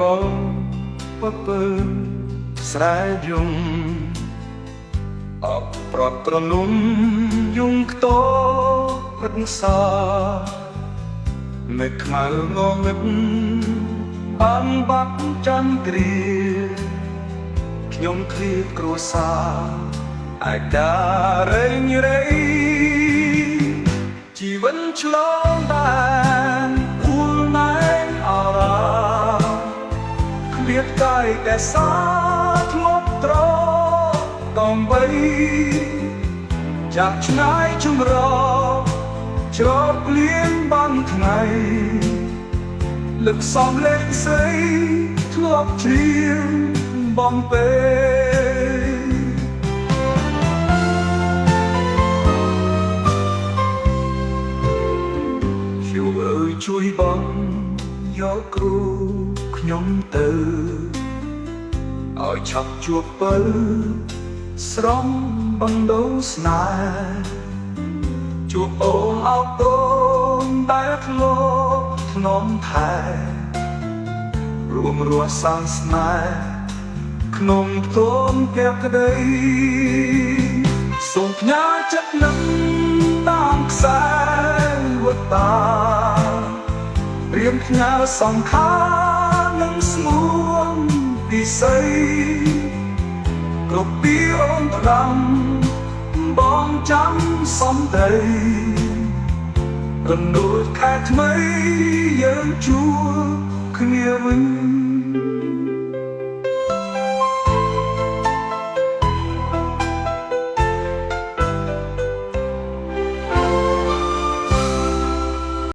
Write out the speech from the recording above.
រងពពើស្រែយំអបប្រត់ប្រលំយំខ្ទរឹកសាមេខ្មៅងងឹតបានបាត់ចាំគ្រាខ្ញុំឃ្លាតគ្រួសារអាចដារែងរៃជីវិតឆ្លងដែនភូលណែនអារាឃ្លាតកាយតែសាធ្លាប់ត្រតំបីจากឆ្ងាយចម្រោច្រកលៀងបានថ្ងៃលឹកសំលេងស្រីធ្លាប់ច្រៀងបំពេជួអើយជួយបងយកគ្រូខ្ញុំទៅឲ្យឆាប់ជួបពើស្រងបណ្ដូលស្នេហ៍ជួបអូនអោតូនដែលធ្លាប់ធ្នមថែរួមរស់សាងស្នេហ៍ក្នុងផ្ទំភក្តីសូមផ្ញើចិត្តនឹងតាមខ្សែវត្តារៀមផ្ញើសង្ខារនឹងស្ងួនពិសីគ្រប់ពីអូនត្រាំបងចាំសំដីរំដួលខែថ្មីយើងជួបគ្នាវិញ